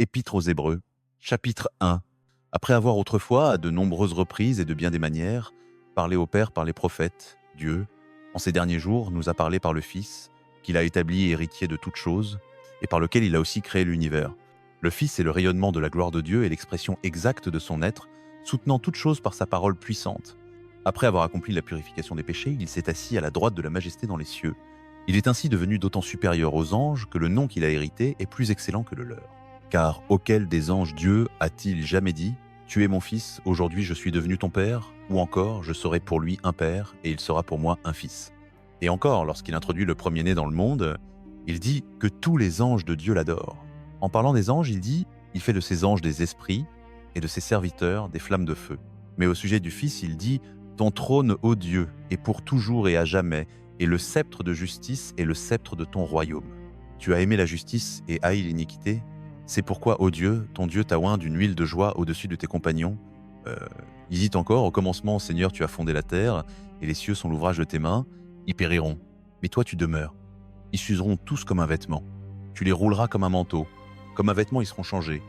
Épître aux Hébreux, chapitre 1. Après avoir autrefois, à de nombreuses reprises et de bien des manières, parlé au Père par les prophètes, Dieu, en ces derniers jours, nous a parlé par le Fils, qu'il a établi héritier de toutes choses, et par lequel il a aussi créé l'univers. Le Fils est le rayonnement de la gloire de Dieu et l'expression exacte de son être, soutenant toutes choses par sa parole puissante. Après avoir accompli la purification des péchés, il s'est assis à la droite de la majesté dans les cieux. Il est ainsi devenu d'autant supérieur aux anges que le nom qu'il a hérité est plus excellent que le leur. Car auquel des anges Dieu a-t-il jamais dit « Tu es mon fils, aujourd'hui je suis devenu ton père » ou encore « Je serai pour lui un père et il sera pour moi un fils ». Et encore, lorsqu'il introduit le premier-né dans le monde, il dit que tous les anges de Dieu l'adorent. En parlant des anges, il dit « Il fait de ses anges des esprits et de ses serviteurs des flammes de feu ». Mais au sujet du fils, il dit « Ton trône, ô Dieu, est pour toujours et à jamais, et le sceptre de justice est le sceptre de ton royaume. Tu as aimé la justice et haï l'iniquité. C'est pourquoi, ô Dieu, ton Dieu t'a oint d'une huile de joie au-dessus de tes compagnons. Il dit encore, au commencement, Seigneur, tu as fondé la terre, et les cieux sont l'ouvrage de tes mains. Ils périront, mais toi tu demeures. Ils s'useront tous comme un vêtement. Tu les rouleras comme un manteau. Comme un vêtement, ils seront changés.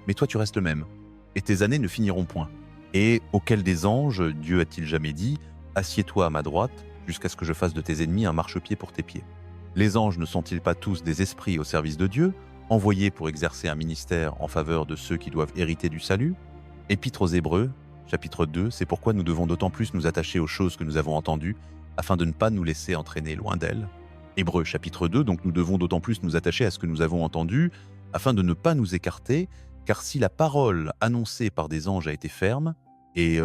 Mais toi tu restes le même, et tes années ne finiront point. Et auquel des anges, Dieu a-t-il jamais dit, assieds-toi à ma droite, jusqu'à ce que je fasse de tes ennemis un marchepied pour tes pieds. Les anges ne sont-ils pas tous des esprits au service de Dieu, envoyés pour exercer un ministère en faveur de ceux qui doivent hériter du salut? Épître aux Hébreux, chapitre 2, c'est pourquoi nous devons d'autant plus nous attacher aux choses que nous avons entendues, afin de ne pas nous laisser entraîner loin d'elles. Hébreux, chapitre 2, donc nous devons d'autant plus nous attacher à ce que nous avons entendu, afin de ne pas nous écarter, car si la parole annoncée par des anges a été ferme, et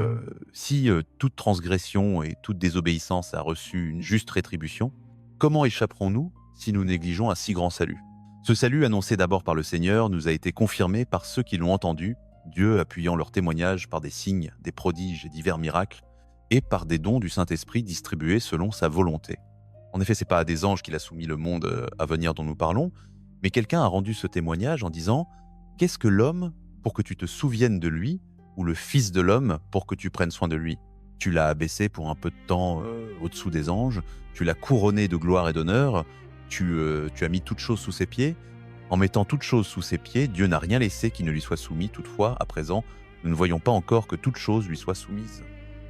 si toute transgression et toute désobéissance a reçu une juste rétribution, comment échapperons-nous si nous négligeons un si grand salut? Ce salut annoncé d'abord par le Seigneur nous a été confirmé par ceux qui l'ont entendu, Dieu appuyant leur témoignage par des signes, des prodiges et divers miracles, et par des dons du Saint-Esprit distribués selon sa volonté. En effet, ce n'est pas à des anges qu'il a soumis le monde à venir dont nous parlons, mais quelqu'un a rendu ce témoignage en disant « Qu'est-ce que l'homme pour que tu te souviennes de lui, ou le Fils de l'homme pour que tu prennes soin de lui? Tu l'as abaissé pour un peu de temps au-dessous des anges, tu l'as couronné de gloire et d'honneur, tu as mis toutes choses sous ses pieds. En mettant toutes choses sous ses pieds, Dieu n'a rien laissé qui ne lui soit soumis. Toutefois, à présent, nous ne voyons pas encore que toutes choses lui soient soumises.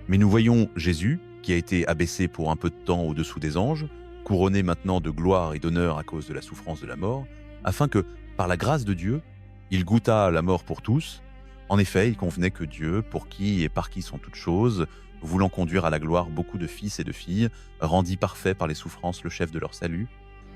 Mais nous voyons Jésus, qui a été abaissé pour un peu de temps au-dessous des anges, couronné maintenant de gloire et d'honneur à cause de la souffrance de la mort, afin que, par la grâce de Dieu, il goûtât à la mort pour tous. En effet, il convenait que Dieu, pour qui et par qui sont toutes choses, voulant conduire à la gloire beaucoup de fils et de filles, rendit parfait par les souffrances le chef de leur salut.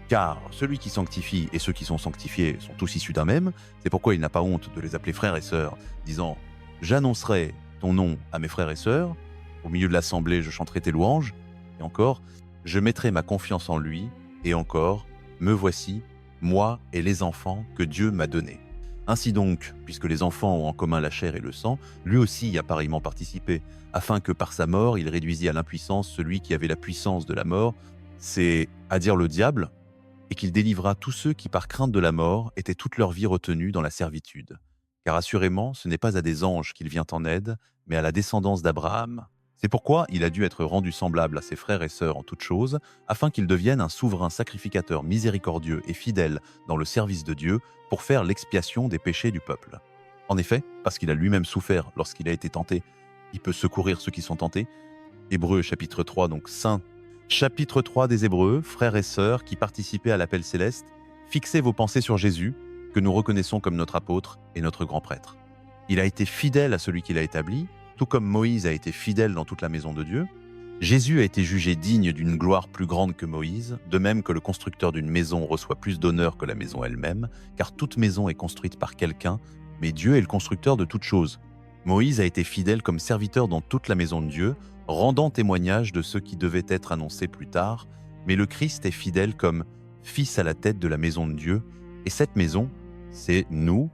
Car celui qui sanctifie et ceux qui sont sanctifiés sont tous issus d'un même, c'est pourquoi il n'a pas honte de les appeler frères et sœurs, disant « J'annoncerai ton nom à mes frères et sœurs, au milieu de l'assemblée je chanterai tes louanges, et encore, je mettrai ma confiance en lui, et encore, me voici, moi et les enfants que Dieu m'a donnés. » Ainsi donc, puisque les enfants ont en commun la chair et le sang, lui aussi y a pareillement participé, afin que par sa mort il réduisit à l'impuissance celui qui avait la puissance de la mort, c'est à dire le diable, et qu'il délivra tous ceux qui, par crainte de la mort, étaient toute leur vie retenus dans la servitude. Car assurément, ce n'est pas à des anges qu'il vient en aide, mais à la descendance d'Abraham. C'est pourquoi il a dû être rendu semblable à ses frères et sœurs en toutes choses, afin qu'il devienne un souverain sacrificateur miséricordieux et fidèle dans le service de Dieu pour faire l'expiation des péchés du peuple. En effet, parce qu'il a lui-même souffert lorsqu'il a été tenté, il peut secourir ceux qui sont tentés. Hébreux chapitre 3, donc Saint Chapitre 3 des Hébreux, frères et sœurs qui participaient à l'appel céleste, fixez vos pensées sur Jésus, que nous reconnaissons comme notre apôtre et notre grand prêtre. Il a été fidèle à celui qu'il a établi, tout comme Moïse a été fidèle dans toute la maison de Dieu. Jésus a été jugé digne d'une gloire plus grande que Moïse, de même que le constructeur d'une maison reçoit plus d'honneur que la maison elle-même, car toute maison est construite par quelqu'un, mais Dieu est le constructeur de toutes choses. Moïse a été fidèle comme serviteur dans toute la maison de Dieu, rendant témoignage de ce qui devait être annoncé plus tard, mais le Christ est fidèle comme fils à la tête de la maison de Dieu, et cette maison, c'est nous,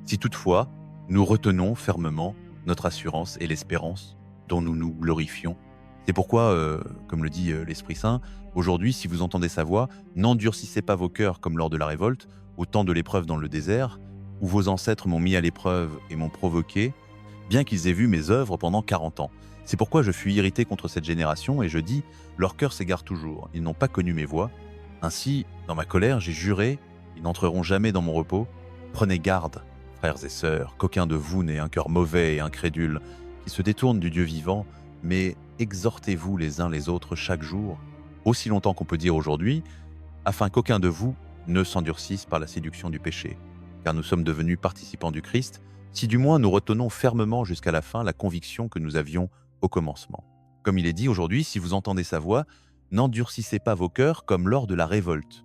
si toutefois nous retenons fermement notre assurance et l'espérance dont nous nous glorifions. C'est pourquoi, comme le dit l'Esprit Saint, aujourd'hui, si vous entendez sa voix, n'endurcissez pas vos cœurs comme lors de la révolte, au temps de l'épreuve dans le désert, où vos ancêtres m'ont mis à l'épreuve et m'ont provoqué, bien qu'ils aient vu mes œuvres pendant 40 ans. C'est pourquoi je fus irrité contre cette génération et je dis, leur cœur s'égare toujours, ils n'ont pas connu mes voies. Ainsi, dans ma colère, j'ai juré, ils n'entreront jamais dans mon repos. Prenez garde, frères et sœurs, qu'aucun de vous n'ait un cœur mauvais et incrédule, qui se détourne du Dieu vivant, mais exhortez-vous les uns les autres chaque jour, aussi longtemps qu'on peut dire aujourd'hui, afin qu'aucun de vous ne s'endurcisse par la séduction du péché. Car nous sommes devenus participants du Christ, si du moins nous retenons fermement jusqu'à la fin la conviction que nous avions au commencement. Comme il est dit aujourd'hui, si vous entendez sa voix, n'endurcissez pas vos cœurs comme lors de la révolte.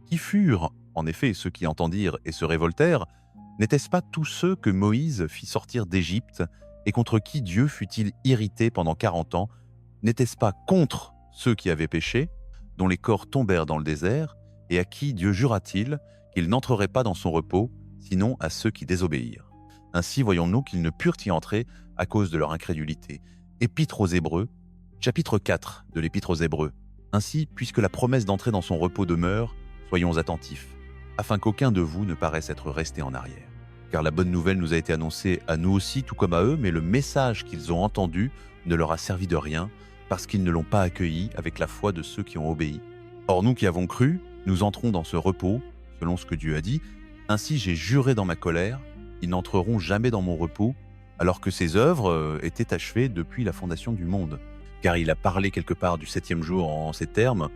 Qui furent, en effet, ceux qui entendirent et se révoltèrent, n'étaient-ce pas tous ceux que Moïse fit sortir d'Égypte et contre qui Dieu fut-il irrité pendant 40 ans? N'était-ce pas contre ceux qui avaient péché, dont les corps tombèrent dans le désert, et à qui Dieu jura-t-il qu'ils n'entreraient pas dans son repos, sinon à ceux qui désobéirent? Ainsi voyons-nous qu'ils ne purent y entrer à cause de leur incrédulité. Épître aux Hébreux, chapitre 4 de l'Épître aux Hébreux. Ainsi, puisque la promesse d'entrer dans son repos demeure, soyons attentifs, afin qu'aucun de vous ne paraisse être resté en arrière. Car la bonne nouvelle nous a été annoncée à nous aussi, tout comme à eux, mais le message qu'ils ont entendu ne leur a servi de rien, parce qu'ils ne l'ont pas accueilli avec la foi de ceux qui ont obéi. Or nous qui avons cru, nous entrons dans ce repos, selon ce que Dieu a dit. Ainsi j'ai juré dans ma colère, ils n'entreront jamais dans mon repos, alors que ses œuvres étaient achevées depuis la fondation du monde. Car il a parlé quelque part du 7e jour en ces termes,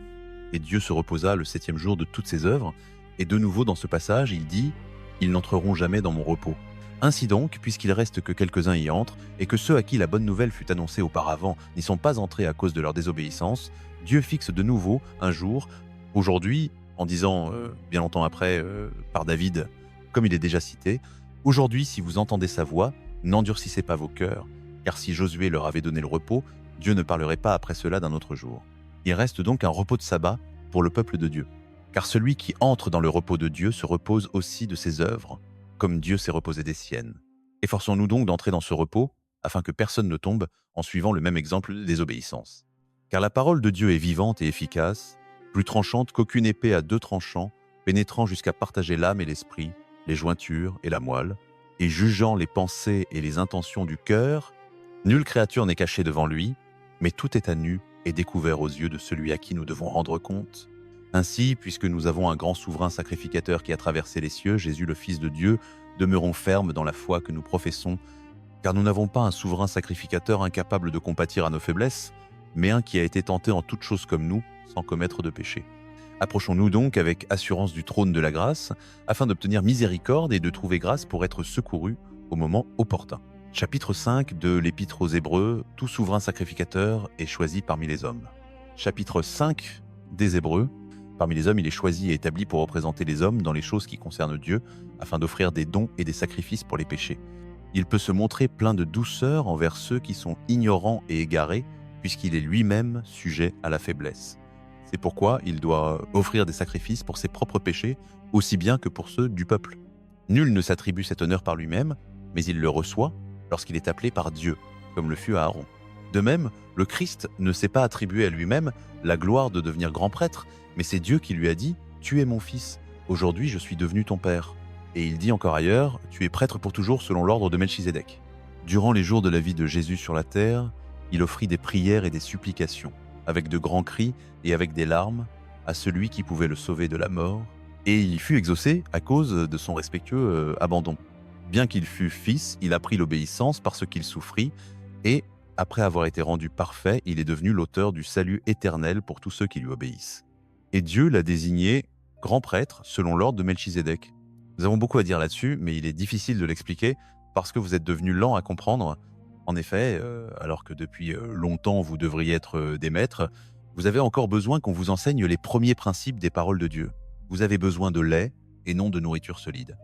et Dieu se reposa le 7e jour de toutes ses œuvres, et de nouveau dans ce passage, il dit « Ils n'entreront jamais dans mon repos ». Ainsi donc, puisqu'il reste que quelques-uns y entrent, et que ceux à qui la bonne nouvelle fut annoncée auparavant n'y sont pas entrés à cause de leur désobéissance, Dieu fixe de nouveau un jour, aujourd'hui, en disant bien longtemps après par David, comme il est déjà cité, « Aujourd'hui, si vous entendez sa voix, n'endurcissez pas vos cœurs, car si Josué leur avait donné le repos, Dieu ne parlerait pas après cela d'un autre jour. » Il reste donc un repos de sabbat pour le peuple de Dieu. Car celui qui entre dans le repos de Dieu se repose aussi de ses œuvres, comme Dieu s'est reposé des siennes. Efforçons-nous donc d'entrer dans ce repos, afin que personne ne tombe en suivant le même exemple de désobéissance. Car la parole de Dieu est vivante et efficace, plus tranchante qu'aucune épée à 2 tranchants, pénétrant jusqu'à partager l'âme et l'esprit, les jointures et la moelle, et jugeant les pensées et les intentions du cœur. Nulle créature n'est cachée devant lui, mais tout est à nu et découvert aux yeux de celui à qui nous devons rendre compte. Ainsi, puisque nous avons un grand souverain sacrificateur qui a traversé les cieux, Jésus le Fils de Dieu, demeurons fermes dans la foi que nous professons, car nous n'avons pas un souverain sacrificateur incapable de compatir à nos faiblesses, mais un qui a été tenté en toutes choses comme nous, sans commettre de péché. Approchons-nous donc avec assurance du trône de la grâce, afin d'obtenir miséricorde et de trouver grâce pour être secourus au moment opportun. Chapitre 5 de l'Épître aux Hébreux, tout souverain sacrificateur est choisi parmi les hommes. Chapitre 5 des Hébreux, parmi les hommes il est choisi et établi pour représenter les hommes dans les choses qui concernent Dieu, afin d'offrir des dons et des sacrifices pour les péchés. Il peut se montrer plein de douceur envers ceux qui sont ignorants et égarés, puisqu'il est lui-même sujet à la faiblesse. C'est pourquoi il doit offrir des sacrifices pour ses propres péchés, aussi bien que pour ceux du peuple. Nul ne s'attribue cet honneur par lui-même, mais il le reçoit lorsqu'il est appelé par Dieu, comme le fut Aaron. De même, le Christ ne s'est pas attribué à lui-même la gloire de devenir grand prêtre, mais c'est Dieu qui lui a dit « Tu es mon fils, aujourd'hui je suis devenu ton père ». Et il dit encore ailleurs « Tu es prêtre pour toujours selon l'ordre de Melchisédek ». Durant les jours de la vie de Jésus sur la terre, il offrit des prières et des supplications, avec de grands cris et avec des larmes, à celui qui pouvait le sauver de la mort, et il fut exaucé à cause de son respectueux abandon. Bien qu'il fût fils, il apprit l'obéissance parce qu'il souffrit, et, après avoir été rendu parfait, il est devenu l'auteur du salut éternel pour tous ceux qui lui obéissent. Et Dieu l'a désigné grand prêtre selon l'ordre de Melchisédek. Nous avons beaucoup à dire là-dessus, mais il est difficile de l'expliquer parce que vous êtes devenus lents à comprendre. En effet, alors que depuis longtemps vous devriez être des maîtres, vous avez encore besoin qu'on vous enseigne les premiers principes des paroles de Dieu. Vous avez besoin de lait et non de nourriture solide.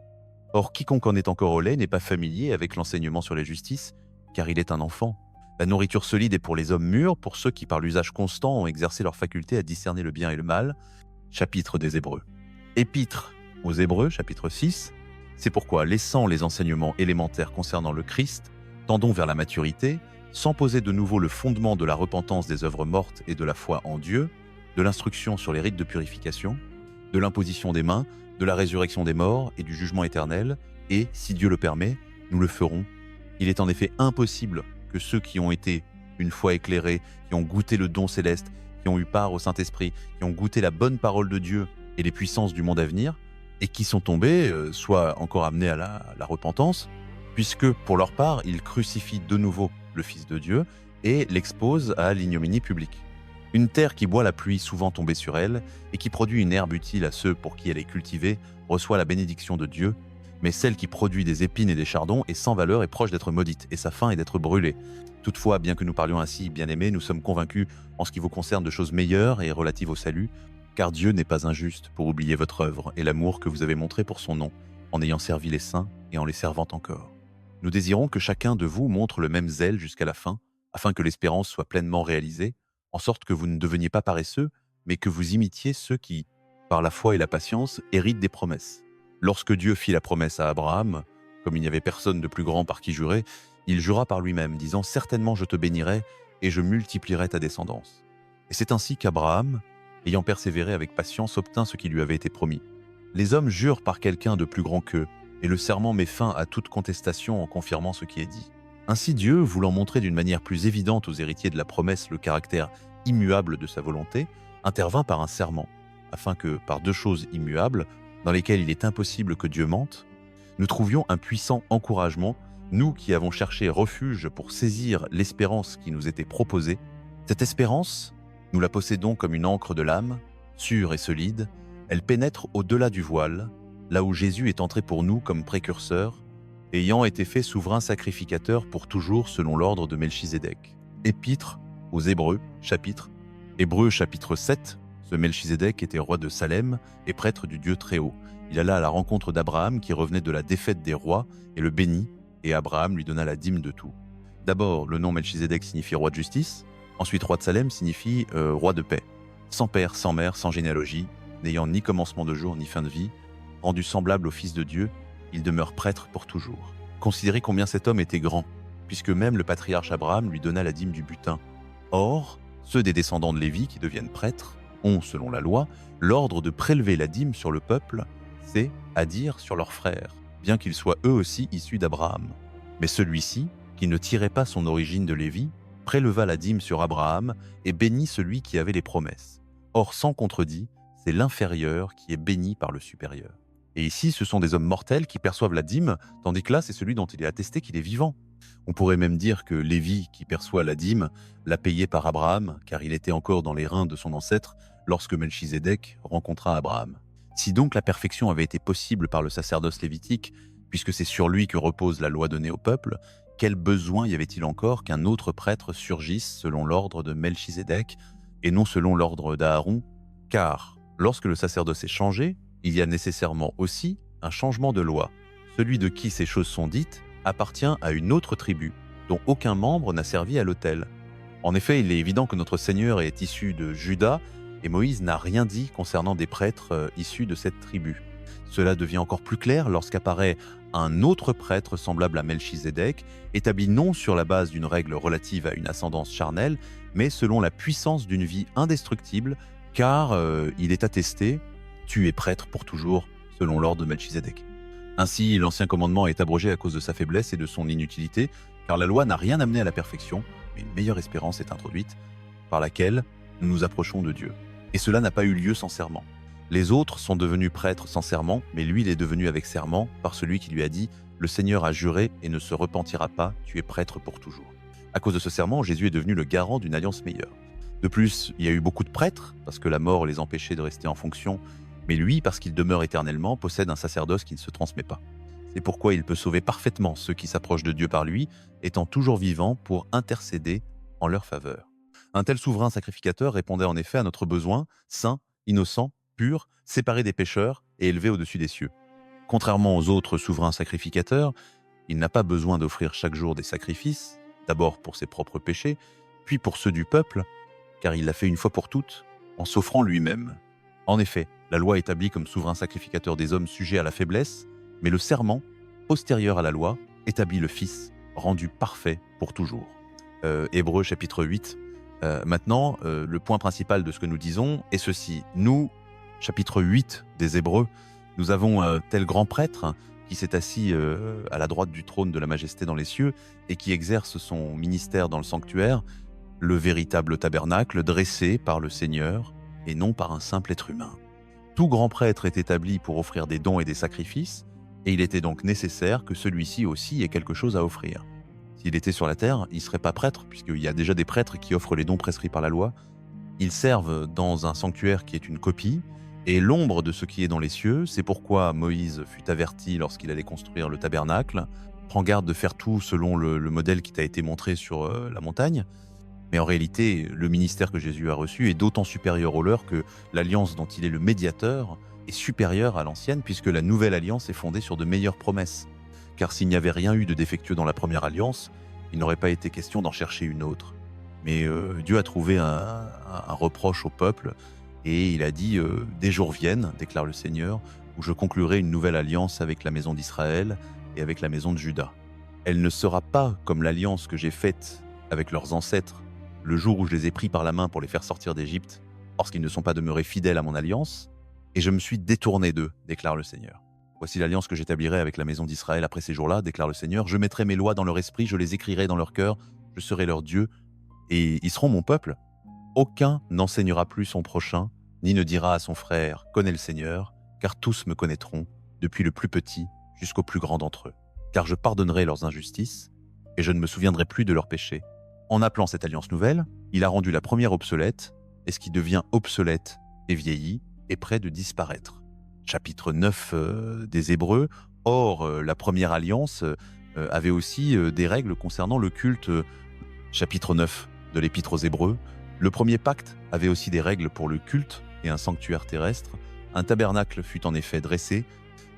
Or, quiconque en est encore au lait n'est pas familier avec l'enseignement sur la justice, car il est un enfant. La nourriture solide est pour les hommes mûrs, pour ceux qui par l'usage constant ont exercé leur faculté à discerner le bien et le mal. Chapitre des Hébreux. Épître aux Hébreux, chapitre 6. C'est pourquoi, laissant les enseignements élémentaires concernant le Christ, tendons vers la maturité, sans poser de nouveau le fondement de la repentance des œuvres mortes et de la foi en Dieu, de l'instruction sur les rites de purification, de l'imposition des mains, de la résurrection des morts et du jugement éternel, et, si Dieu le permet, nous le ferons. Il est en effet impossible que ceux qui ont été, une fois éclairés, qui ont goûté le don céleste, qui ont eu part au Saint-Esprit, qui ont goûté la bonne parole de Dieu et les puissances du monde à venir, et qui sont tombés, soit encore amenés à la repentance, puisque pour leur part, ils crucifient de nouveau le Fils de Dieu et l'exposent à l'ignominie publique. Une terre qui boit la pluie souvent tombée sur elle et qui produit une herbe utile à ceux pour qui elle est cultivée reçoit la bénédiction de Dieu, mais celle qui produit des épines et des chardons est sans valeur et proche d'être maudite, et sa fin est d'être brûlée. Toutefois, bien que nous parlions ainsi, bien-aimés, nous sommes convaincus en ce qui vous concerne de choses meilleures et relatives au salut, car Dieu n'est pas injuste pour oublier votre œuvre et l'amour que vous avez montré pour son nom, en ayant servi les saints et en les servant encore. Nous désirons que chacun de vous montre le même zèle jusqu'à la fin, afin que l'espérance soit pleinement réalisée, en sorte que vous ne deveniez pas paresseux, mais que vous imitiez ceux qui, par la foi et la patience, héritent des promesses. Lorsque Dieu fit la promesse à Abraham, comme il n'y avait personne de plus grand par qui jurer, il jura par lui-même, disant « Certainement je te bénirai et je multiplierai ta descendance. » Et c'est ainsi qu'Abraham, ayant persévéré avec patience, obtint ce qui lui avait été promis. Les hommes jurent par quelqu'un de plus grand qu'eux, et le serment met fin à toute contestation en confirmant ce qui est dit. Ainsi Dieu, voulant montrer d'une manière plus évidente aux héritiers de la promesse le caractère immuable de sa volonté, intervint par un serment, afin que, par deux choses immuables, dans lesquelles il est impossible que Dieu mente, nous trouvions un puissant encouragement, nous qui avons cherché refuge pour saisir l'espérance qui nous était proposée. Cette espérance, nous la possédons comme une ancre de l'âme, sûre et solide, elle pénètre au-delà du voile, là où Jésus est entré pour nous comme précurseur, ayant été fait souverain sacrificateur pour toujours selon l'ordre de Melchizedek. Épître aux Hébreux, chapitre 7, ce Melchizedek était roi de Salem et prêtre du Dieu Très-Haut. Il alla à la rencontre d'Abraham qui revenait de la défaite des rois et le bénit, et Abraham lui donna la dîme de tout. D'abord, le nom Melchizedek signifie roi de justice, ensuite roi de Salem signifie roi de paix. Sans père, sans mère, sans généalogie, n'ayant ni commencement de jour ni fin de vie, rendu semblable au Fils de Dieu, il demeure prêtre pour toujours. Considérez combien cet homme était grand, puisque même le patriarche Abraham lui donna la dîme du butin. Or, ceux des descendants de Lévi qui deviennent prêtres ont, selon la loi, l'ordre de prélever la dîme sur le peuple, c'est à dire sur leurs frères, bien qu'ils soient eux aussi issus d'Abraham. Mais celui-ci, qui ne tirait pas son origine de Lévi, préleva la dîme sur Abraham et bénit celui qui avait les promesses. Or, sans contredit, c'est l'inférieur qui est béni par le supérieur. Et ici, ce sont des hommes mortels qui perçoivent la dîme, tandis que là, c'est celui dont il est attesté qu'il est vivant. On pourrait même dire que Lévi, qui perçoit la dîme, l'a payée par Abraham, car il était encore dans les reins de son ancêtre lorsque Melchizedek rencontra Abraham. Si donc la perfection avait été possible par le sacerdoce lévitique, puisque c'est sur lui que repose la loi donnée au peuple, quel besoin y avait-il encore qu'un autre prêtre surgisse selon l'ordre de Melchizedek et non selon l'ordre d'Aaron? Car lorsque le sacerdoce est changé, il y a nécessairement aussi un changement de loi. Celui de qui ces choses sont dites appartient à une autre tribu, dont aucun membre n'a servi à l'autel. En effet, il est évident que notre Seigneur est issu de Juda, et Moïse n'a rien dit concernant des prêtres issus de cette tribu. Cela devient encore plus clair lorsqu'apparaît un autre prêtre semblable à Melchizedek, établi non sur la base d'une règle relative à une ascendance charnelle, mais selon la puissance d'une vie indestructible, car il est attesté « Tu es prêtre pour toujours », selon l'ordre de Melchizedek. Ainsi, l'Ancien Commandement est abrogé à cause de sa faiblesse et de son inutilité, car la loi n'a rien amené à la perfection, mais une meilleure espérance est introduite, par laquelle nous nous approchons de Dieu. Et cela n'a pas eu lieu sans serment. Les autres sont devenus prêtres sans serment, mais lui il est devenu avec serment par celui qui lui a dit « Le Seigneur a juré et ne se repentira pas, tu es prêtre pour toujours ». À cause de ce serment, Jésus est devenu le garant d'une alliance meilleure. De plus, il y a eu beaucoup de prêtres, parce que la mort les empêchait de rester en fonction, mais lui, parce qu'il demeure éternellement, possède un sacerdoce qui ne se transmet pas. C'est pourquoi il peut sauver parfaitement ceux qui s'approchent de Dieu par lui, étant toujours vivant pour intercéder en leur faveur. Un tel souverain sacrificateur répondait en effet à notre besoin, saint, innocent, pur, séparé des pécheurs et élevé au-dessus des cieux. Contrairement aux autres souverains sacrificateurs, il n'a pas besoin d'offrir chaque jour des sacrifices, d'abord pour ses propres péchés, puis pour ceux du peuple, car il l'a fait une fois pour toutes, en s'offrant lui-même. En effet, la loi établit comme souverain sacrificateur des hommes sujets à la faiblesse, mais le serment, postérieur à la loi, établit le Fils, rendu parfait pour toujours. Hébreux chapitre 8. Maintenant, le point principal de ce que nous disons est ceci. Nous, chapitre 8 des Hébreux, nous avons tel grand prêtre qui s'est assis à la droite du trône de la majesté dans les cieux et qui exerce son ministère dans le sanctuaire, le véritable tabernacle dressé par le Seigneur et non par un simple être humain. Tout grand prêtre est établi pour offrir des dons et des sacrifices, et il était donc nécessaire que celui-ci aussi ait quelque chose à offrir. S'il était sur la terre, il ne serait pas prêtre, puisqu'il y a déjà des prêtres qui offrent les dons prescrits par la loi. Ils servent dans un sanctuaire qui est une copie, et l'ombre de ce qui est dans les cieux. C'est pourquoi Moïse fut averti lorsqu'il allait construire le tabernacle. Prends garde de faire tout selon le modèle qui t'a été montré sur la montagne. Mais en réalité, le ministère que Jésus a reçu est d'autant supérieur au leur que l'alliance dont il est le médiateur est supérieure à l'ancienne, puisque la nouvelle alliance est fondée sur de meilleures promesses. Car s'il n'y avait rien eu de défectueux dans la première alliance, il n'aurait pas été question d'en chercher une autre. Mais Dieu a trouvé un reproche au peuple, et il a dit des jours viennent, déclare le Seigneur, où je conclurai une nouvelle alliance avec la maison d'Israël et avec la maison de Juda. Elle ne sera pas comme l'alliance que j'ai faite avec leurs ancêtres le jour où je les ai pris par la main pour les faire sortir d'Égypte, parce qu'ils ne sont pas demeurés fidèles à mon alliance, et je me suis détourné d'eux, déclare le Seigneur. Voici l'alliance que j'établirai avec la maison d'Israël après ces jours-là, déclare le Seigneur. Je mettrai mes lois dans leur esprit, je les écrirai dans leur cœur, je serai leur Dieu, et ils seront mon peuple. Aucun n'enseignera plus son prochain, ni ne dira à son frère « Connais le Seigneur », car tous me connaîtront, depuis le plus petit jusqu'au plus grand d'entre eux. Car je pardonnerai leurs injustices, et je ne me souviendrai plus de leurs péchés. En appelant cette alliance nouvelle, il a rendu la première obsolète, et ce qui devient obsolète et vieilli est près de disparaître. Chapitre 9 des Hébreux. Or, la première alliance avait aussi des règles concernant le culte. Chapitre 9 de l'Épître aux Hébreux. Le premier pacte avait aussi des règles pour le culte et un sanctuaire terrestre. Un tabernacle fut en effet dressé.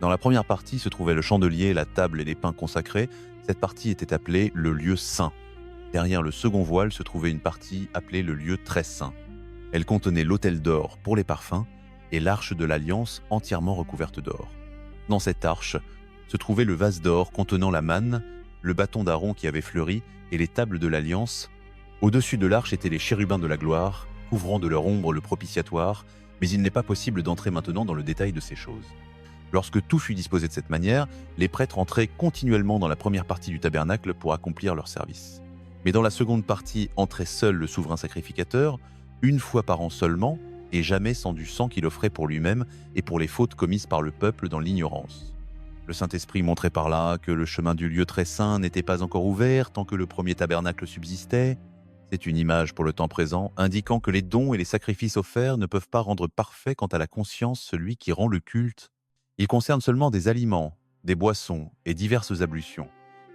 Dans la première partie se trouvait le chandelier, la table et les pains consacrés. Cette partie était appelée le lieu saint. Derrière le second voile se trouvait une partie appelée le lieu très saint. Elle contenait l'autel d'or pour les parfums et l'arche de l'alliance entièrement recouverte d'or. Dans cette arche se trouvait le vase d'or contenant la manne, le bâton d'Aaron qui avait fleuri et les tables de l'alliance. Au-dessus de l'arche étaient les chérubins de la gloire, couvrant de leur ombre le propitiatoire, mais il n'est pas possible d'entrer maintenant dans le détail de ces choses. Lorsque tout fut disposé de cette manière, les prêtres entraient continuellement dans la première partie du tabernacle pour accomplir leur service. Mais dans la seconde partie entrait seul le souverain sacrificateur, une fois par an seulement, et jamais sans du sang qu'il offrait pour lui-même et pour les fautes commises par le peuple dans l'ignorance. Le Saint-Esprit montrait par là que le chemin du lieu très saint n'était pas encore ouvert tant que le premier tabernacle subsistait. C'est une image pour le temps présent, indiquant que les dons et les sacrifices offerts ne peuvent pas rendre parfait quant à la conscience celui qui rend le culte. Ils concernent seulement des aliments, des boissons et diverses ablutions,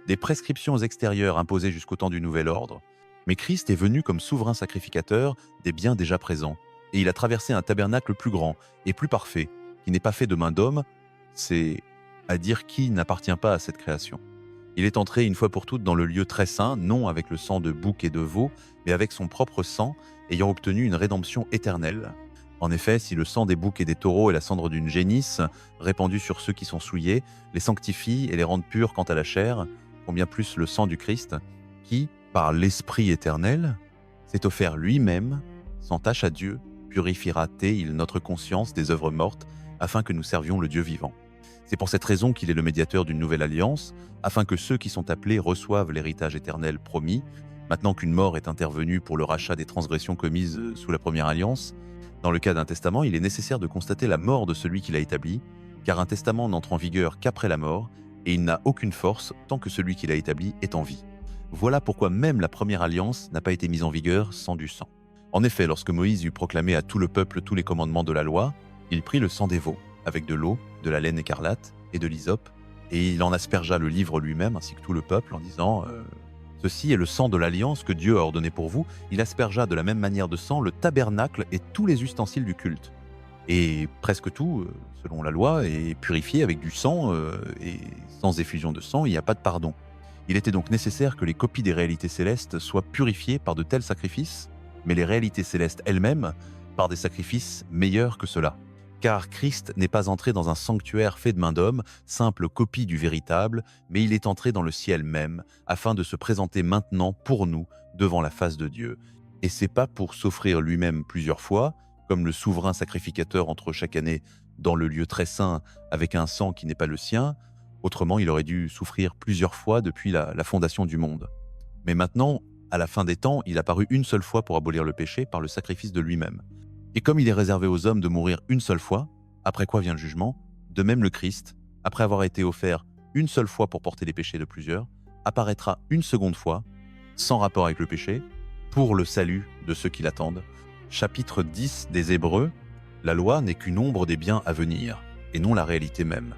des prescriptions extérieures imposées jusqu'au temps du nouvel ordre. Mais Christ est venu comme souverain sacrificateur des biens déjà présents, et il a traversé un tabernacle plus grand et plus parfait, qui n'est pas fait de main d'homme, c'est à dire qui n'appartient pas à cette création. Il est entré une fois pour toutes dans le lieu très saint, non avec le sang de bouc et de veau, mais avec son propre sang, ayant obtenu une rédemption éternelle. En effet, si le sang des boucs et des taureaux et la cendre d'une génisse, répandue sur ceux qui sont souillés, les sanctifient et les rendent purs quant à la chair, combien plus le sang du Christ, qui, par l'Esprit éternel, s'est offert lui-même, sans tache à Dieu, purifiera-t-il notre conscience des œuvres mortes, afin que nous servions le Dieu vivant. C'est pour cette raison qu'il est le médiateur d'une nouvelle alliance, afin que ceux qui sont appelés reçoivent l'héritage éternel promis, maintenant qu'une mort est intervenue pour le rachat des transgressions commises sous la première alliance. Dans le cas d'un testament, il est nécessaire de constater la mort de celui qui l'a établi, car un testament n'entre en vigueur qu'après la mort, et il n'a aucune force tant que celui qui l'a établi est en vie. Voilà pourquoi même la première alliance n'a pas été mise en vigueur sans du sang. En effet, lorsque Moïse eut proclamé à tout le peuple tous les commandements de la loi, il prit le sang des veaux, avec de l'eau, de la laine écarlate et de l'hysope, et il en aspergea le livre lui-même ainsi que tout le peuple en disant Ceci est le sang de l'alliance que Dieu a ordonné pour vous. Il aspergea de la même manière de sang le tabernacle et tous les ustensiles du culte. Et presque tout, selon la loi, est purifié avec du sang, et sans effusion de sang, il n'y a pas de pardon. Il était donc nécessaire que les copies des réalités célestes soient purifiées par de tels sacrifices, mais les réalités célestes elles-mêmes par des sacrifices meilleurs que cela. Car Christ n'est pas entré dans un sanctuaire fait de main d'homme, simple copie du véritable, mais il est entré dans le ciel même, afin de se présenter maintenant pour nous devant la face de Dieu. Et c'est pas pour s'offrir lui-même plusieurs fois, comme le souverain sacrificateur entre chaque année dans le lieu très saint avec un sang qui n'est pas le sien, autrement il aurait dû souffrir plusieurs fois depuis la fondation du monde. Mais maintenant, à la fin des temps, il a paru une seule fois pour abolir le péché par le sacrifice de lui-même. Et comme il est réservé aux hommes de mourir une seule fois, après quoi vient le jugement. De même le Christ, après avoir été offert une seule fois pour porter les péchés de plusieurs, apparaîtra une seconde fois, sans rapport avec le péché, pour le salut de ceux qui l'attendent. Chapitre 10 des Hébreux, la loi n'est qu'une ombre des biens à venir, et non la réalité même.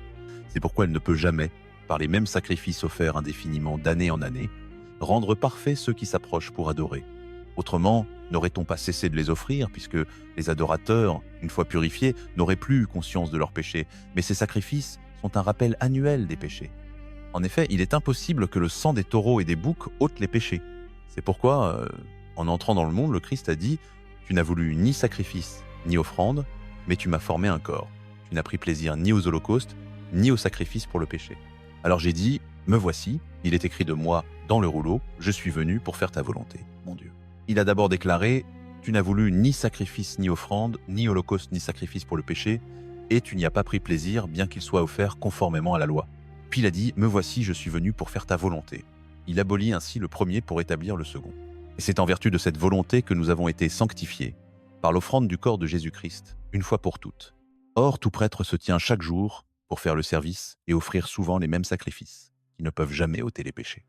C'est pourquoi elle ne peut jamais, par les mêmes sacrifices offerts indéfiniment d'année en année, rendre parfaits ceux qui s'approchent pour adorer. Autrement, n'aurait-on pas cessé de les offrir, puisque les adorateurs, une fois purifiés, n'auraient plus eu conscience de leurs péchés, mais ces sacrifices sont un rappel annuel des péchés. En effet, il est impossible que le sang des taureaux et des boucs ôte les péchés. C'est pourquoi, en entrant dans le monde, le Christ a dit « Tu n'as voulu ni sacrifice, ni offrande, mais tu m'as formé un corps. Tu n'as pris plaisir ni aux holocaustes, ni aux sacrifices pour le péché. » Alors j'ai dit « Me voici, il est écrit de moi dans le rouleau, je suis venu pour faire ta volonté, mon Dieu. » Il a d'abord déclaré « Tu n'as voulu ni sacrifice, ni offrande, ni holocauste, ni sacrifice pour le péché, et tu n'y as pas pris plaisir, bien qu'il soit offert conformément à la loi. » Puis il a dit « Me voici, je suis venu pour faire ta volonté. » Il abolit ainsi le premier pour établir le second. Et c'est en vertu de cette volonté que nous avons été sanctifiés, par l'offrande du corps de Jésus-Christ, une fois pour toutes. Or, tout prêtre se tient chaque jour pour faire le service et offrir souvent les mêmes sacrifices, qui ne peuvent jamais ôter les péchés.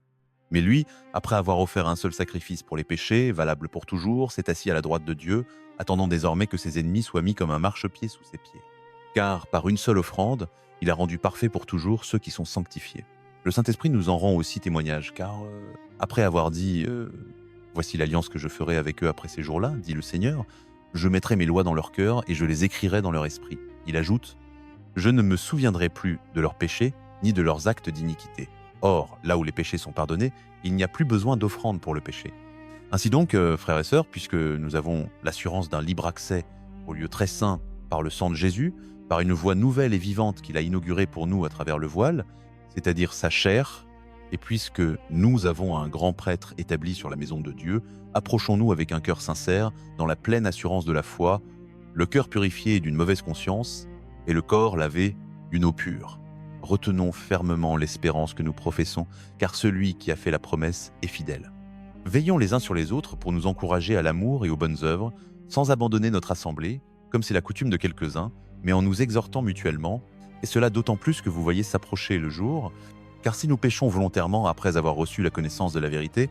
Mais lui, après avoir offert un seul sacrifice pour les péchés, valable pour toujours, s'est assis à la droite de Dieu, attendant désormais que ses ennemis soient mis comme un marchepied sous ses pieds. Car, par une seule offrande, il a rendu parfait pour toujours ceux qui sont sanctifiés. Le Saint-Esprit nous en rend aussi témoignage, car après avoir dit « Voici l'alliance que je ferai avec eux après ces jours-là, dit le Seigneur, je mettrai mes lois dans leur cœur et je les écrirai dans leur esprit. » Il ajoute « Je ne me souviendrai plus de leurs péchés, ni de leurs actes d'iniquité. » Or, là où les péchés sont pardonnés, il n'y a plus besoin d'offrande pour le péché. Ainsi donc, frères et sœurs, puisque nous avons l'assurance d'un libre accès au lieu très saint par le sang de Jésus, par une voie nouvelle et vivante qu'il a inaugurée pour nous à travers le voile, c'est-à-dire sa chair, et puisque nous avons un grand prêtre établi sur la maison de Dieu, approchons-nous avec un cœur sincère, dans la pleine assurance de la foi, le cœur purifié d'une mauvaise conscience et le corps lavé d'une eau pure. Retenons fermement l'espérance que nous professons, car celui qui a fait la promesse est fidèle. Veillons les uns sur les autres pour nous encourager à l'amour et aux bonnes œuvres, sans abandonner notre assemblée, comme c'est la coutume de quelques-uns, mais en nous exhortant mutuellement, et cela d'autant plus que vous voyez s'approcher le jour, car si nous péchons volontairement après avoir reçu la connaissance de la vérité,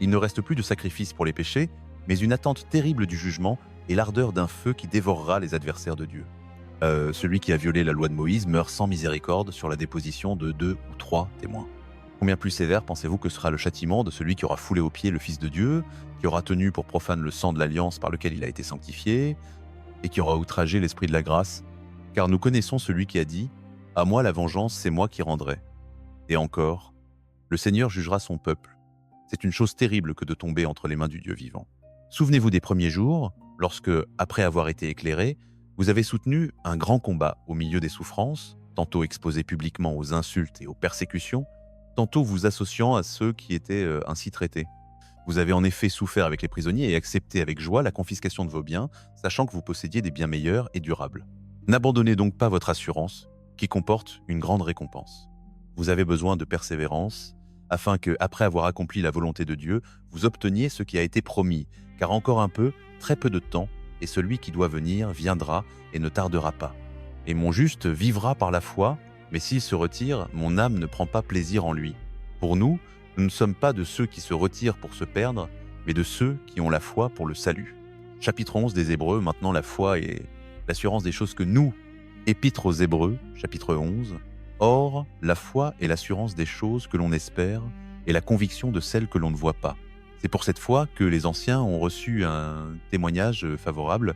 il ne reste plus de sacrifice pour les péchés, mais une attente terrible du jugement et l'ardeur d'un feu qui dévorera les adversaires de Dieu. Celui qui a violé la loi de Moïse meurt sans miséricorde sur la déposition de 2 ou 3 témoins. Combien plus sévère pensez-vous que sera le châtiment de celui qui aura foulé aux pieds le Fils de Dieu, qui aura tenu pour profane le sang de l'alliance par lequel il a été sanctifié, et qui aura outragé l'Esprit de la grâce? Car nous connaissons celui qui a dit « À moi la vengeance, c'est moi qui rendrai. » Et encore, le Seigneur jugera son peuple. C'est une chose terrible que de tomber entre les mains du Dieu vivant. Souvenez-vous des premiers jours, lorsque, après avoir été éclairés, vous avez soutenu un grand combat au milieu des souffrances, tantôt exposé publiquement aux insultes et aux persécutions, tantôt vous associant à ceux qui étaient ainsi traités. Vous avez en effet souffert avec les prisonniers et accepté avec joie la confiscation de vos biens, sachant que vous possédiez des biens meilleurs et durables. N'abandonnez donc pas votre assurance, qui comporte une grande récompense. Vous avez besoin de persévérance, afin que, après avoir accompli la volonté de Dieu, vous obteniez ce qui a été promis, car encore un peu, très peu de temps, et celui qui doit venir viendra et ne tardera pas. Et mon juste vivra par la foi, mais s'il se retire, mon âme ne prend pas plaisir en lui. Pour nous, nous ne sommes pas de ceux qui se retirent pour se perdre, mais de ceux qui ont la foi pour le salut. Chapitre 11 des Hébreux, maintenant la foi et l'assurance des choses que nous, Épître aux Hébreux, chapitre 11, or, la foi est l'assurance des choses que l'on espère et la conviction de celles que l'on ne voit pas. C'est pour cette foi que les anciens ont reçu un témoignage favorable.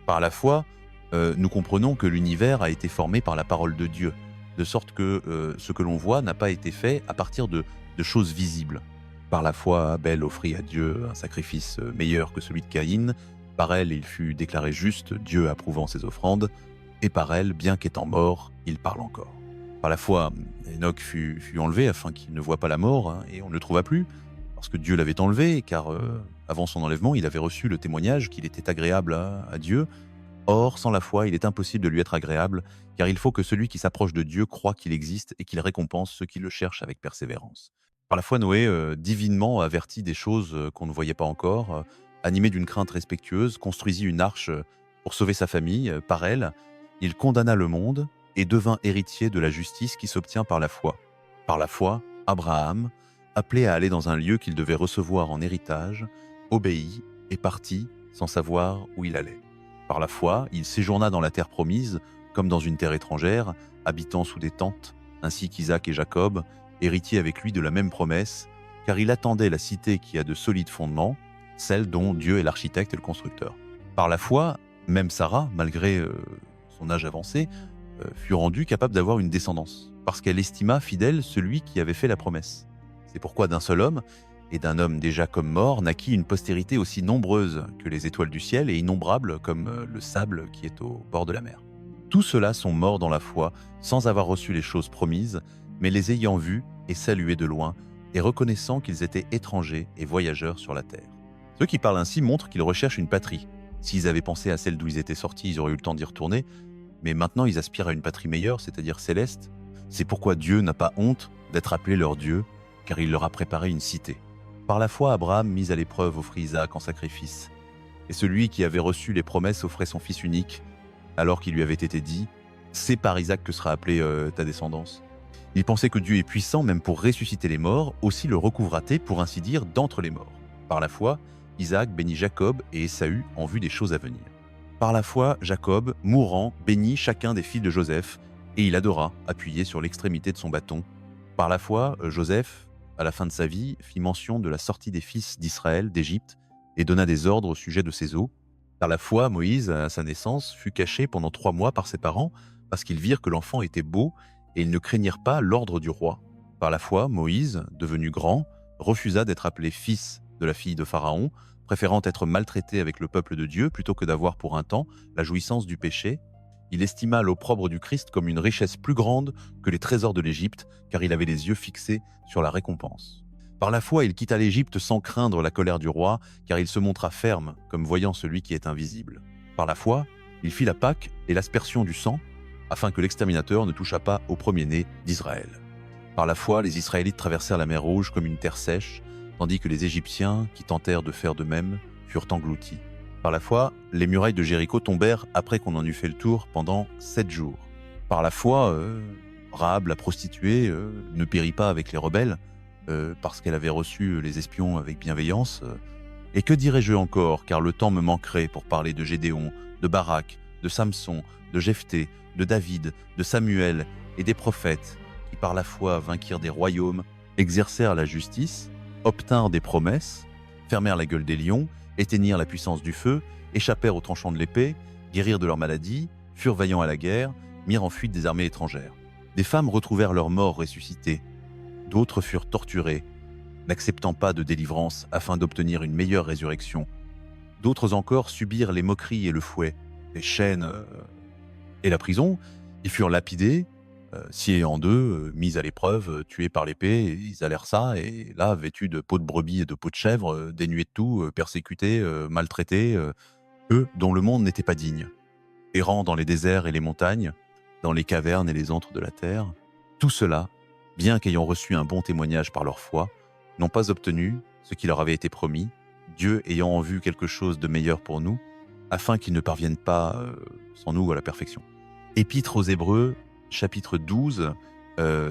Par la foi, nous comprenons que l'univers a été formé par la parole de Dieu, de sorte que ce que l'on voit n'a pas été fait à partir de choses visibles. Par la foi, Abel offrit à Dieu un sacrifice meilleur que celui de Caïn. Par elle, il fut déclaré juste, Dieu approuvant ses offrandes. Et par elle, bien qu'étant mort, il parle encore. Par la foi, Enoch fut enlevé afin qu'il ne voie pas la mort, et on ne le trouva plus, parce que Dieu l'avait enlevé, car avant son enlèvement, il avait reçu le témoignage qu'il était agréable à Dieu. Or, sans la foi, il est impossible de lui être agréable, car il faut que celui qui s'approche de Dieu croie qu'il existe et qu'il récompense ceux qui le cherchent avec persévérance. Par la foi, Noé, divinement averti des choses qu'on ne voyait pas encore, animé d'une crainte respectueuse, construisit une arche pour sauver sa famille. Par elle, il condamna le monde et devint héritier de la justice qui s'obtient par la foi. Par la foi, Abraham, appelé à aller dans un lieu qu'il devait recevoir en héritage, obéit et partit sans savoir où il allait. Par la foi, il séjourna dans la terre promise, comme dans une terre étrangère, habitant sous des tentes, ainsi qu'Isaac et Jacob, héritiers avec lui de la même promesse, car il attendait la cité qui a de solides fondements, celle dont Dieu est l'architecte et le constructeur. Par la foi, même Sarah, malgré son âge avancé, fut rendue capable d'avoir une descendance, parce qu'elle estima fidèle celui qui avait fait la promesse. C'est pourquoi d'un seul homme, et d'un homme déjà comme mort, naquit une postérité aussi nombreuse que les étoiles du ciel et innombrable comme le sable qui est au bord de la mer. Tous ceux-là sont morts dans la foi, sans avoir reçu les choses promises, mais les ayant vus et salués de loin, et reconnaissant qu'ils étaient étrangers et voyageurs sur la terre. Ceux qui parlent ainsi montrent qu'ils recherchent une patrie. S'ils avaient pensé à celle d'où ils étaient sortis, ils auraient eu le temps d'y retourner, mais maintenant ils aspirent à une patrie meilleure, c'est-à-dire céleste. C'est pourquoi Dieu n'a pas honte d'être appelé leur Dieu, car il leur a préparé une cité. Par la foi, Abraham, mis à l'épreuve, offrit Isaac en sacrifice. Et celui qui avait reçu les promesses offrait son fils unique, alors qu'il lui avait été dit « C'est par Isaac que sera appelée ta descendance ». Il pensait que Dieu est puissant même pour ressusciter les morts, aussi le recouvra-t-il, pour ainsi dire, d'entre les morts. Par la foi, Isaac bénit Jacob et Ésaü en vue des choses à venir. Par la foi, Jacob, mourant, bénit chacun des fils de Joseph, et il adora, appuyé sur l'extrémité de son bâton. Par la foi, Joseph, à la fin de sa vie, fit mention de la sortie des fils d'Israël d'Égypte et donna des ordres au sujet de ses os. Par la foi, Moïse, à sa naissance, fut caché pendant 3 mois par ses parents parce qu'ils virent que l'enfant était beau et ils ne craignirent pas l'ordre du roi. Par la foi, Moïse, devenu grand, refusa d'être appelé fils de la fille de Pharaon, préférant être maltraité avec le peuple de Dieu plutôt que d'avoir pour un temps la jouissance du péché. Il estima l'opprobre du Christ comme une richesse plus grande que les trésors de l'Égypte, car il avait les yeux fixés sur la récompense. Par la foi, il quitta l'Égypte sans craindre la colère du roi, car il se montra ferme, comme voyant celui qui est invisible. Par la foi, il fit la Pâque et l'aspersion du sang, afin que l'exterminateur ne touchât pas au premier-né d'Israël. Par la foi, les Israélites traversèrent la mer Rouge comme une terre sèche, tandis que les Égyptiens, qui tentèrent de faire de même, furent engloutis. Par la foi, les murailles de Jéricho tombèrent après qu'on en eut fait le tour pendant 7 jours. Par la foi, Rahab, la prostituée, ne périt pas avec les rebelles, parce qu'elle avait reçu les espions avec bienveillance. Et que dirais-je encore, car le temps me manquerait pour parler de Gédéon, de Barak, de Samson, de Jephthé, de David, de Samuel et des prophètes, qui par la foi vainquirent des royaumes, exercèrent la justice, obtinrent des promesses, fermèrent la gueule des lions, éteignirent la puissance du feu, échappèrent aux tranchants de l'épée, guérirent de leurs maladies, furent vaillants à la guerre, mirent en fuite des armées étrangères. Des femmes retrouvèrent leurs morts ressuscités. D'autres furent torturées, n'acceptant pas de délivrance afin d'obtenir une meilleure résurrection. D'autres encore subirent les moqueries et le fouet, les chaînes et la prison. Ils furent lapidés, sciés en deux, mis à l'épreuve, tués par l'épée. Ils allèrent ça, et là, vêtus de peau de brebis et de peau de chèvre, dénués de tout, persécutés, maltraités, eux dont le monde n'était pas digne. Errant dans les déserts et les montagnes, dans les cavernes et les antres de la terre, tout cela, bien qu'ayant reçu un bon témoignage par leur foi, n'ont pas obtenu ce qui leur avait été promis, Dieu ayant en vue quelque chose de meilleur pour nous, afin qu'ils ne parviennent pas sans nous à la perfection. Épître aux Hébreux, chapitre 12,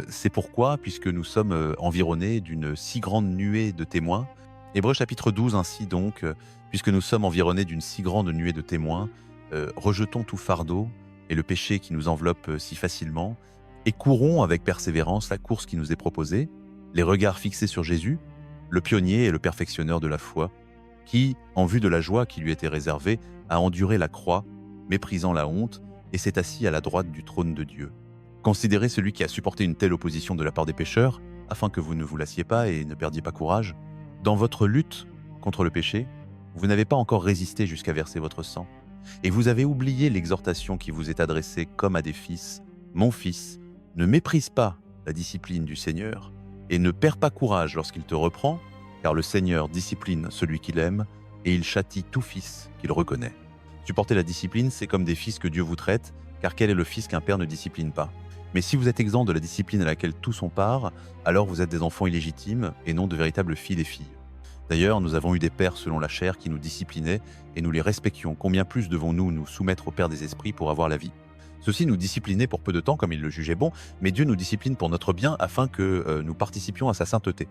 c'est pourquoi, puisque nous sommes environnés d'une si grande nuée de témoins, Hébreux chapitre 12 ainsi donc, puisque nous sommes environnés d'une si grande nuée de témoins, rejetons tout fardeau et le péché qui nous enveloppe si facilement, et courons avec persévérance la course qui nous est proposée, les regards fixés sur Jésus, le pionnier et le perfectionneur de la foi, qui, en vue de la joie qui lui était réservée, a enduré la croix, méprisant la honte, et s'est assis à la droite du trône de Dieu. Considérez celui qui a supporté une telle opposition de la part des pécheurs, afin que vous ne vous lassiez pas et ne perdiez pas courage. Dans votre lutte contre le péché, vous n'avez pas encore résisté jusqu'à verser votre sang, et vous avez oublié l'exhortation qui vous est adressée comme à des fils. Mon fils, ne méprise pas la discipline du Seigneur, et ne perds pas courage lorsqu'il te reprend, car le Seigneur discipline celui qu'il aime, et il châtie tout fils qu'il reconnaît. Supporter la discipline, c'est comme des fils que Dieu vous traite, car quel est le fils qu'un père ne discipline pas? Mais si vous êtes exempt de la discipline à laquelle tous ont part, alors vous êtes des enfants illégitimes et non de véritables filles et filles. D'ailleurs, nous avons eu des pères selon la chair qui nous disciplinaient et nous les respections. Combien plus devons-nous nous soumettre au Père des esprits pour avoir la vie? Ceux-ci nous disciplinaient pour peu de temps comme il le jugeait bon, mais Dieu nous discipline pour notre bien afin que nous participions à sa sainteté.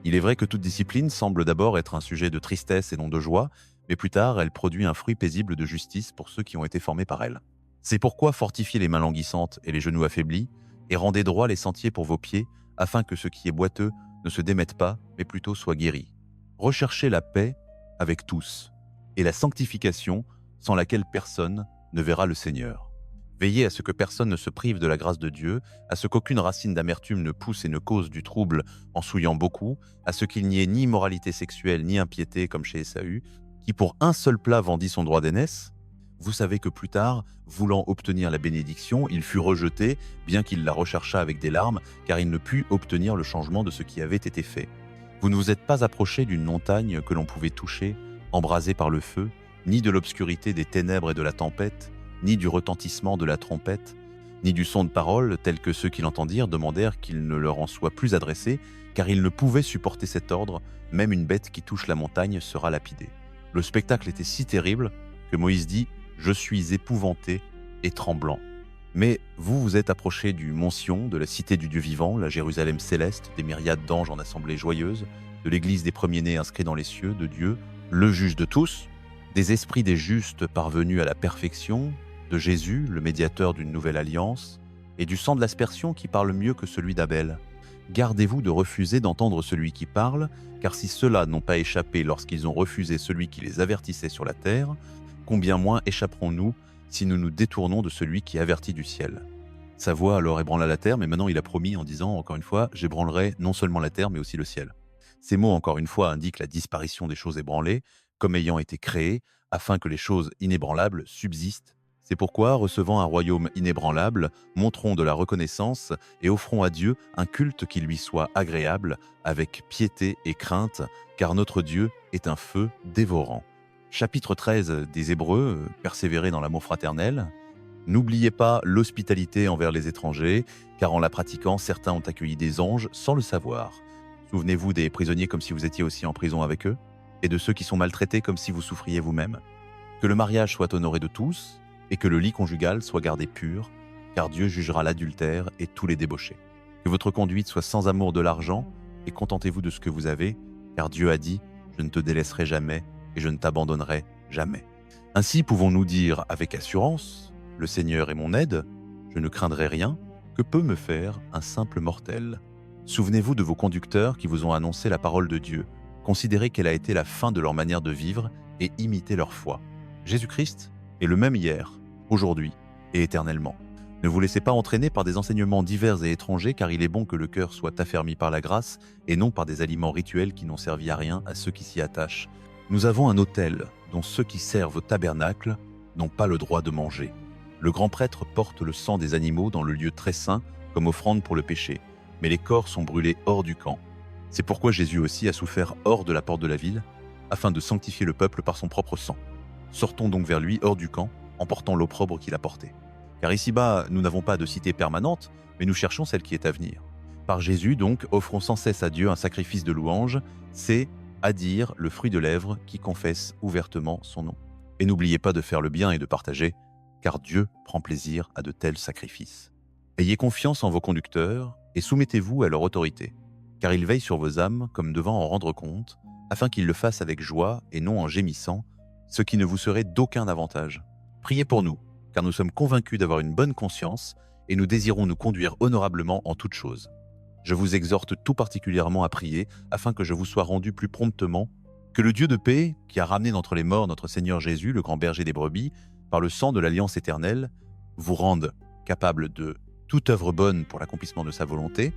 Il est vrai que toute discipline semble d'abord être un sujet de tristesse et non de joie, mais plus tard elle produit un fruit paisible de justice pour ceux qui ont été formés par elle. C'est pourquoi fortifiez les mains languissantes et les genoux affaiblis, et rendez droit les sentiers pour vos pieds, afin que ce qui est boiteux ne se démette pas, mais plutôt soit guéri. Recherchez la paix avec tous, et la sanctification sans laquelle personne ne verra le Seigneur. Veillez à ce que personne ne se prive de la grâce de Dieu, à ce qu'aucune racine d'amertume ne pousse et ne cause du trouble en souillant beaucoup, à ce qu'il n'y ait ni immoralité sexuelle ni impiété comme chez Ésaü, qui pour un seul plat vendit son droit d'aînesse. Vous savez que plus tard, voulant obtenir la bénédiction, il fut rejeté, bien qu'il la recherchât avec des larmes, car il ne put obtenir le changement de ce qui avait été fait. Vous ne vous êtes pas approché d'une montagne que l'on pouvait toucher, embrasée par le feu, ni de l'obscurité des ténèbres et de la tempête, ni du retentissement de la trompette, ni du son de parole, tel que ceux qui l'entendirent demandèrent qu'il ne leur en soit plus adressé, car ils ne pouvaient supporter cet ordre, même une bête qui touche la montagne sera lapidée. Le spectacle était si terrible que Moïse dit « Je suis épouvanté et tremblant ». Mais vous vous êtes approché du mont Sion, de la cité du Dieu vivant, la Jérusalem céleste, des myriades d'anges en assemblée joyeuse, de l'église des premiers-nés inscrits dans les cieux, de Dieu, le juge de tous, des esprits des justes parvenus à la perfection, de Jésus, le médiateur d'une nouvelle alliance, et du sang de l'aspersion qui parle mieux que celui d'Abel. Gardez-vous de refuser d'entendre celui qui parle, car si ceux-là n'ont pas échappé lorsqu'ils ont refusé celui qui les avertissait sur la terre, combien moins échapperons-nous si nous nous détournons de celui qui avertit du ciel. Sa voix alors ébranla la terre, mais maintenant il a promis en disant, encore une fois, j'ébranlerai non seulement la terre, mais aussi le ciel. Ces mots, encore une fois, indiquent la disparition des choses ébranlées, comme ayant été créées, afin que les choses inébranlables subsistent. C'est pourquoi, recevant un royaume inébranlable, montrons de la reconnaissance et offrons à Dieu un culte qui lui soit agréable, avec piété et crainte, car notre Dieu est un feu dévorant. Chapitre 13 des Hébreux, persévérer dans l'amour fraternel. N'oubliez pas l'hospitalité envers les étrangers, car en la pratiquant, certains ont accueilli des anges sans le savoir. Souvenez-vous des prisonniers comme si vous étiez aussi en prison avec eux, et de ceux qui sont maltraités comme si vous souffriez vous-même. Que le mariage soit honoré de tous, et que le lit conjugal soit gardé pur, car Dieu jugera l'adultère et tous les débauchés. Que votre conduite soit sans amour de l'argent, et contentez-vous de ce que vous avez, car Dieu a dit « Je ne te délaisserai jamais, et je ne t'abandonnerai jamais ». Ainsi pouvons-nous dire avec assurance « Le Seigneur est mon aide, je ne craindrai rien, que peut me faire un simple mortel ?» Souvenez-vous de vos conducteurs qui vous ont annoncé la parole de Dieu. Considérez quelle a été la fin de leur manière de vivre et imitez leur foi. Jésus-Christ est le même hier, aujourd'hui et éternellement. Ne vous laissez pas entraîner par des enseignements divers et étrangers, car il est bon que le cœur soit affermi par la grâce et non par des aliments rituels qui n'ont servi à rien à ceux qui s'y attachent. Nous avons un autel dont ceux qui servent au tabernacle n'ont pas le droit de manger. Le grand prêtre porte le sang des animaux dans le lieu très saint comme offrande pour le péché, mais les corps sont brûlés hors du camp. C'est pourquoi Jésus aussi a souffert hors de la porte de la ville, afin de sanctifier le peuple par son propre sang. Sortons donc vers lui hors du camp, en portant l'opprobre qu'il a porté. Car ici-bas, nous n'avons pas de cité permanente, mais nous cherchons celle qui est à venir. Par Jésus, donc, offrons sans cesse à Dieu un sacrifice de louange, c'est, à dire, le fruit de lèvres qui confesse ouvertement son nom. Et n'oubliez pas de faire le bien et de partager, car Dieu prend plaisir à de tels sacrifices. Ayez confiance en vos conducteurs et soumettez-vous à leur autorité, car ils veillent sur vos âmes comme devant en rendre compte, afin qu'ils le fassent avec joie et non en gémissant, ce qui ne vous serait d'aucun avantage. Priez pour nous, car nous sommes convaincus d'avoir une bonne conscience et nous désirons nous conduire honorablement en toutes choses. Je vous exhorte tout particulièrement à prier, afin que je vous sois rendu plus promptement, que le Dieu de paix, qui a ramené d'entre les morts notre Seigneur Jésus, le grand berger des brebis, par le sang de l'alliance éternelle, vous rende capable de toute œuvre bonne pour l'accomplissement de sa volonté,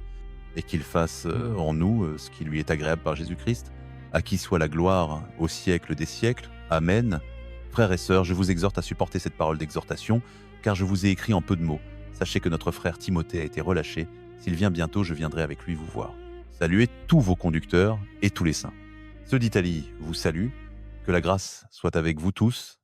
et qu'il fasse en nous ce qui lui est agréable par Jésus-Christ, à qui soit la gloire au siècle des siècles. Amen. Frères et sœurs, je vous exhorte à supporter cette parole d'exhortation, car je vous ai écrit en peu de mots. Sachez que notre frère Timothée a été relâché. S'il vient bientôt, je viendrai avec lui vous voir. Saluez tous vos conducteurs et tous les saints. Ceux d'Italie vous saluent. Que la grâce soit avec vous tous